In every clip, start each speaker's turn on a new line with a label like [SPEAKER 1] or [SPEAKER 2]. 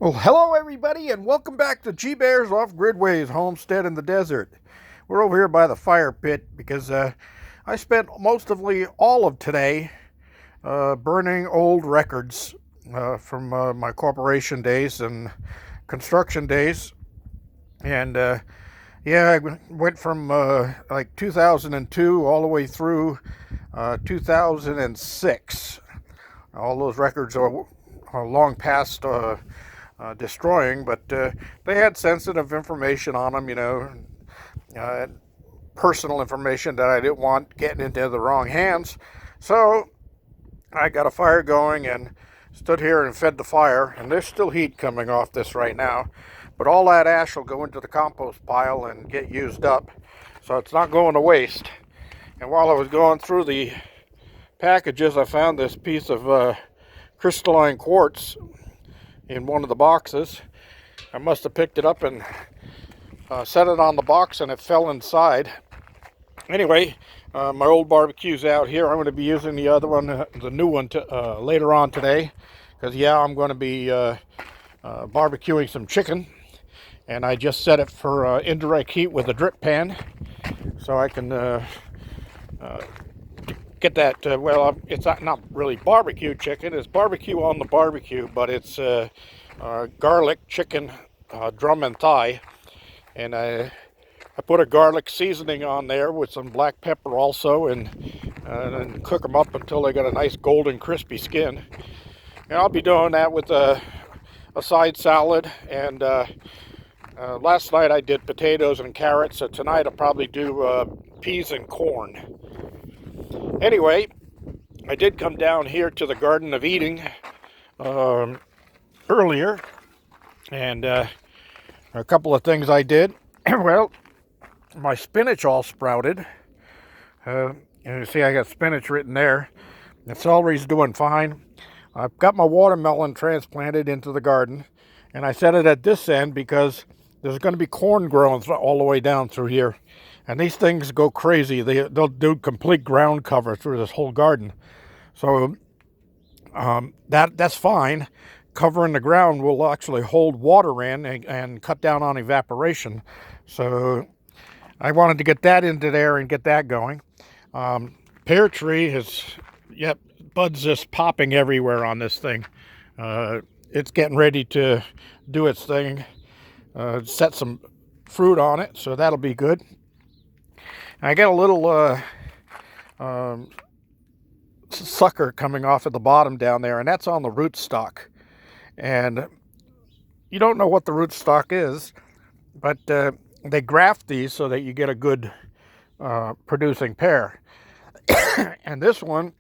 [SPEAKER 1] Well, hello everybody, and welcome back to G Bear's Off Gridways Homestead in the Desert. We're over here by the fire pit because I spent mostly all of today burning old records from my corporation days and construction days. And yeah, I went from like 2002 all the way through 2006. All those records are long past destroying, but they had sensitive information on them, uh, personal information that I didn't want getting into the wrong hands. So I got a fire going and stood here and fed the fire, and there's still heat coming off this right now. But all that ash will go into the compost pile and get used up, so it's not going to waste. And while I was going through the packages, I found this piece of crystalline quartz in one of the boxes. I must have picked it up and set it on the box and it fell inside. Anyway, my old barbecue's out here. I'm going to be using the other one, the new one, later on today. Because, yeah, I'm going to be barbecuing some chicken. And I just set it for indirect heat with a drip pan. So I can get that, it's not really barbecue chicken. It's barbecue on the barbecue, but it's garlic chicken, drum and thigh. And I put a garlic seasoning on there with some black pepper also, and cook them up until they got a nice golden crispy skin. And I'll be doing that with a side salad. And last night I did potatoes and carrots, so tonight I'll probably do peas and corn. Anyway, I did come down here to the Garden of Eden earlier, and a couple of things I did. Well, my spinach all sprouted. And you see I got spinach written there. The celery's doing fine. I've got my watermelon transplanted into the garden, and I set it at this end because there's going to be corn growing all the way down through here. And these things go crazy. They'll do complete ground cover through this whole garden. So that's fine. Covering the ground will actually hold water in and cut down on evaporation. So I wanted to get that into there and get that going. Pear tree has, yep, buds just popping everywhere on this thing. It's getting ready to do its thing. Set some fruit on it, so that'll be good. I got a little sucker coming off at the bottom down there, and that's on the rootstock. And you don't know what the rootstock is, but they graft these so that you get a good producing pear. And this one,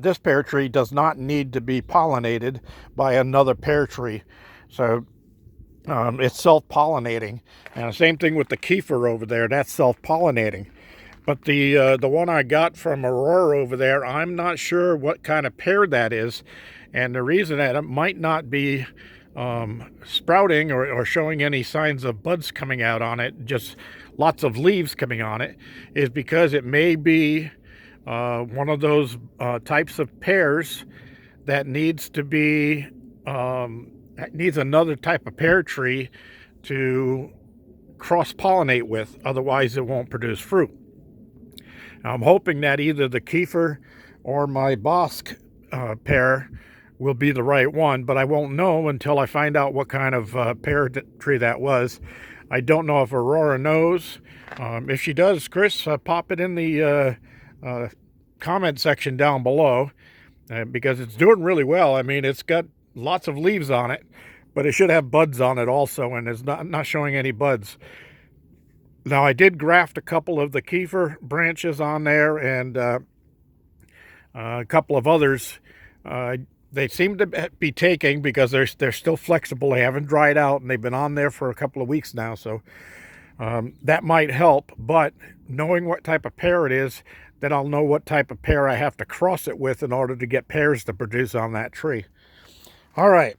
[SPEAKER 1] this pear tree does not need to be pollinated by another pear tree. So it's self-pollinating. And the same thing with the kefir over there, that's self-pollinating. But the one I got from Aurora over there, I'm not sure what kind of pear that is. And the reason that it might not be sprouting or showing any signs of buds coming out on it, just lots of leaves coming on it, is because it may be one of those types of pears that needs to be needs another type of pear tree to cross-pollinate with, otherwise it won't produce fruit. I'm hoping that either the kefir or my Bosc pear will be the right one, but I won't know until I find out what kind of pear tree that was. I don't know if Aurora knows. If she does, Chris, pop it in the comment section down below, because it's doing really well. I mean, it's got lots of leaves on it, but it should have buds on it also, and it's not showing any buds. Now, I did graft a couple of the kefir branches on there, and a couple of others. They seem to be taking because they're still flexible. They haven't dried out, and they've been on there for a couple of weeks now, so that might help. But knowing what type of pear it is, then I'll know what type of pear I have to cross it with in order to get pears to produce on that tree. All right,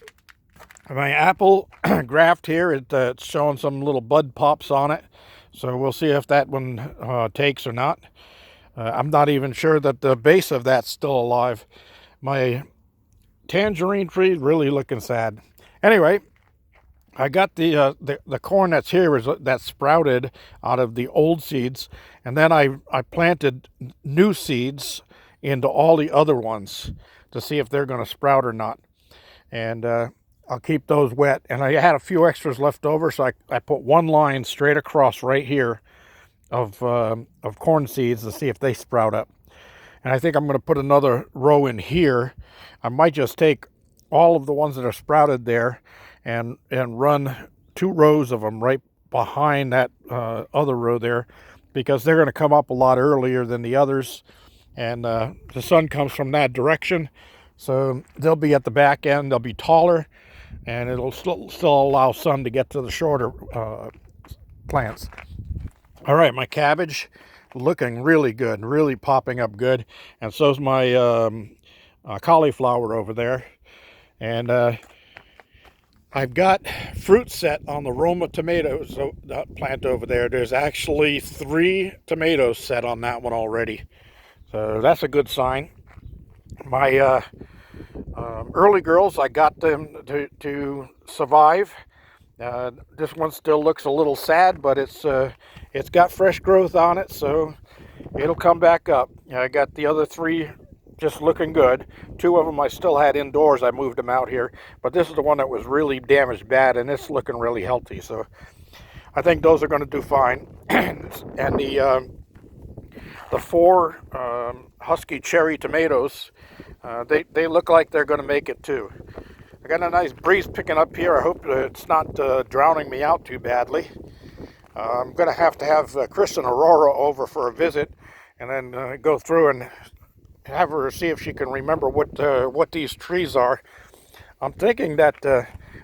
[SPEAKER 1] my apple graft here, it's showing some little bud pops on it, so we'll see if that one takes or not. I'm not even sure that the base of that's still alive. My tangerine tree really looking sad. Anyway, I got the corn that's here that's sprouted out of the old seeds, and then I planted new seeds into all the other ones to see if they're going to sprout or not. And I'll keep those wet. And I had a few extras left over, so I put one line straight across right here of corn seeds to see if they sprout up. And I think I'm going to put another row in here. I might just take all of the ones that are sprouted there and run 2 rows of them right behind that other row there, because they're going to come up a lot earlier than the others, and the sun comes from that direction, so they'll be at the back end. They'll be taller, and it'll still allow sun to get to the shorter plants. All right, my cabbage looking really good, really popping up good, and so's my cauliflower over there. And I've got fruit set on the Roma tomatoes plant over there. There's actually 3 tomatoes set on that one already, so that's a good sign. My early girls, I got them to survive. This one still looks a little sad, but it's got fresh growth on it, so it'll come back up. I got the other 3 just looking good. 2 of them I still had indoors. I moved them out here, but this is the one that was really damaged bad, and it's looking really healthy. So I think those are going to do fine. And the 4 husky cherry tomatoes, they look like they're going to make it too. I got a nice breeze picking up here. I hope it's not drowning me out too badly. I'm going to have Chris and Aurora over for a visit, and then go through and have her see if she can remember what these trees are. I'm thinking that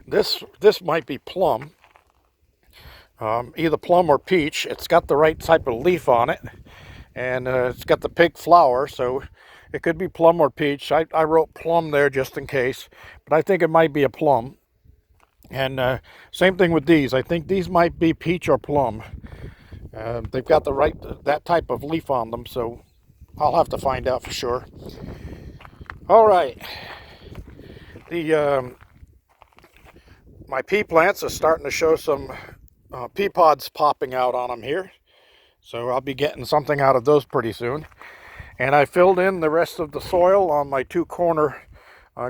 [SPEAKER 1] this might be plum, either plum or peach. It's got the right type of leaf on it, and it's got the pink flower, so it could be plum or peach. I wrote plum there just in case, but I think it might be a plum. And same thing with these. I think these might be peach or plum. They've got that type of leaf on them, so I'll have to find out for sure. All right. My pea plants are starting to show some pea pods popping out on them here, so I'll be getting something out of those pretty soon. And I filled in the rest of the soil on my 2 corner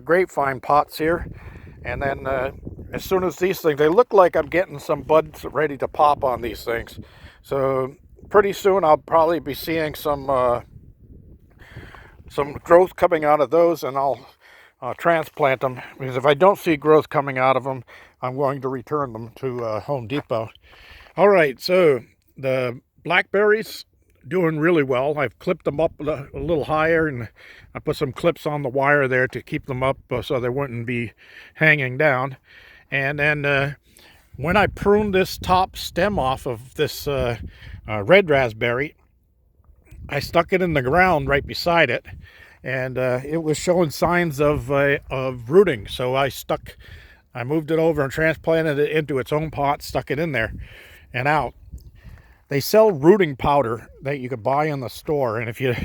[SPEAKER 1] grapevine pots here. And then as soon as these things, they look like I'm getting some buds ready to pop on these things. So pretty soon I'll probably be seeing some growth coming out of those, and I'll transplant them, because if I don't see growth coming out of them, I'm going to return them to Home Depot. All right, so the blackberries doing really well. I've clipped them up a little higher, and I put some clips on the wire there to keep them up so they wouldn't be hanging down. And then when I pruned this top stem off of this red raspberry, I stuck it in the ground right beside it, and it was showing signs of rooting. So I moved it over and transplanted it into its own pot, stuck it in there and out. They sell rooting powder that you could buy in the store, and if you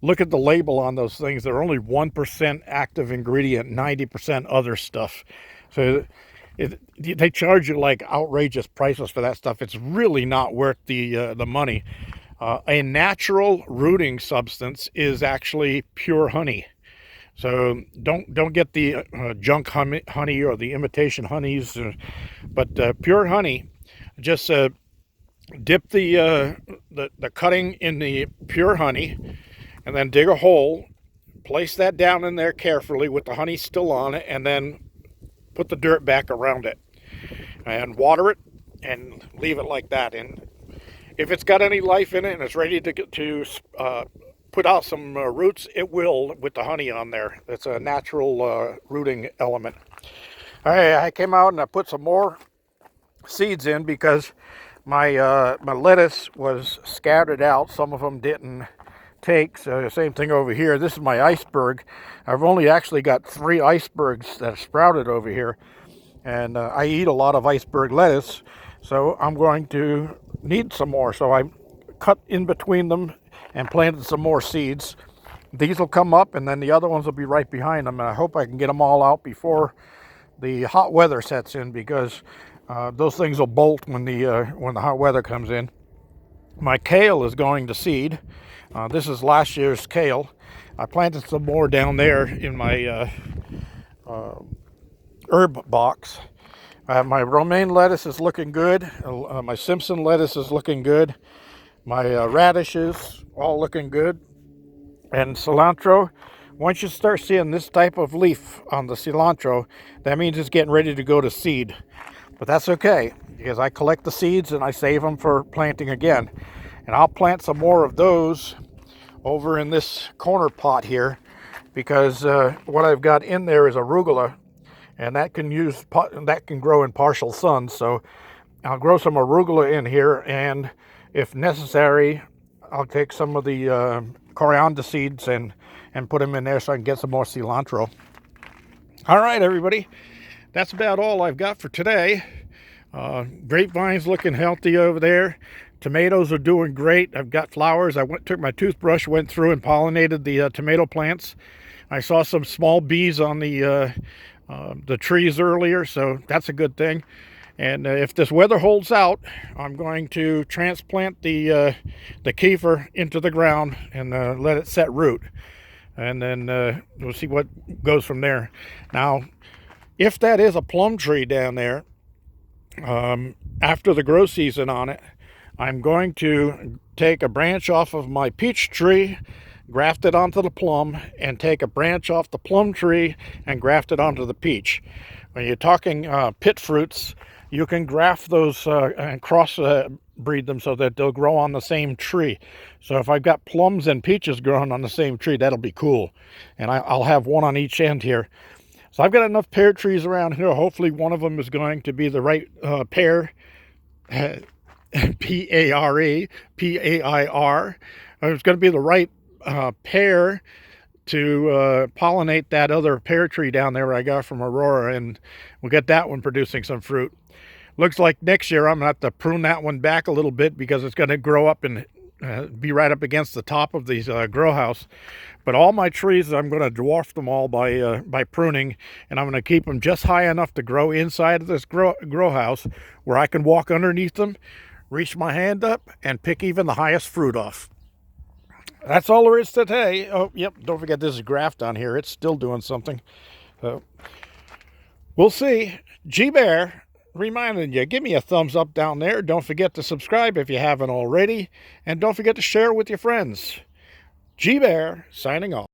[SPEAKER 1] look at the label on those things, they're only 1% active ingredient, 90% other stuff. So they charge you like outrageous prices for that stuff. It's really not worth the money. A natural rooting substance is actually pure honey. So don't get the junk honey or the imitation honeys, but pure honey. Just dip the cutting in the pure honey, and then dig a hole, place that down in there carefully with the honey still on it, and then put the dirt back around it and water it and leave it like that. And if it's got any life in it and it's ready to put out some roots, it will with the honey on there. It's a natural rooting element. All right, I came out and I put some more seeds in because my lettuce was scattered out. Some of them didn't take. So same thing over here. This is my iceberg. I've only actually got 3 icebergs that have sprouted over here, and I eat a lot of iceberg lettuce, so I'm going to need some more. So I cut in between them and planted some more seeds. These will come up, and then the other ones will be right behind them, and I hope I can get them all out before the hot weather sets in, because those things will bolt when the hot weather comes in. My kale is going to seed. This is last year's kale. I planted some more down there in my herb box. My romaine lettuce is looking good. My Simpson lettuce is looking good. My radishes all looking good. And cilantro, once you start seeing this type of leaf on the cilantro, that means it's getting ready to go to seed. But that's okay, because I collect the seeds and I save them for planting again. And I'll plant some more of those over in this corner pot here, because what I've got in there is arugula, and that can grow in partial sun. So I'll grow some arugula in here, and if necessary, I'll take some of the coriander seeds and put them in there so I can get some more cilantro. All right, everybody, that's about all I've got for today. Grapevine's looking healthy over there. Tomatoes are doing great. I've got flowers. Took my toothbrush, went through and pollinated the tomato plants. I saw some small bees on the trees earlier, so that's a good thing. And if this weather holds out, I'm going to transplant the kefir into the ground and let it set root. And then we'll see what goes from there. Now, if that is a plum tree down there, after the grow season on it, I'm going to take a branch off of my peach tree, graft it onto the plum, and take a branch off the plum tree and graft it onto the peach. When you're talking pit fruits, you can graft those and cross breed them so that they'll grow on the same tree. So if I've got plums and peaches growing on the same tree, that'll be cool. And I'll have one on each end here. So I've got enough pear trees around here. Hopefully one of them is going to be the right pear, P-A-R-E, P-A-I-R. It's going to be the right pear to pollinate that other pear tree down there I got from Aurora, and we'll get that one producing some fruit. Looks like next year I'm going to have to prune that one back a little bit, because it's going to grow up and be right up against the top of these grow house. But all my trees, I'm going to dwarf them all by pruning, and I'm going to keep them just high enough to grow inside of this grow house where I can walk underneath them, reach my hand up, and pick even the highest fruit off. That's all there is today. Oh, yep, don't forget this is graft on here. It's still doing something. So we'll see. G-Bear reminding you, give me a thumbs up down there. Don't forget to subscribe if you haven't already. And don't forget to share with your friends. G-Bear signing off.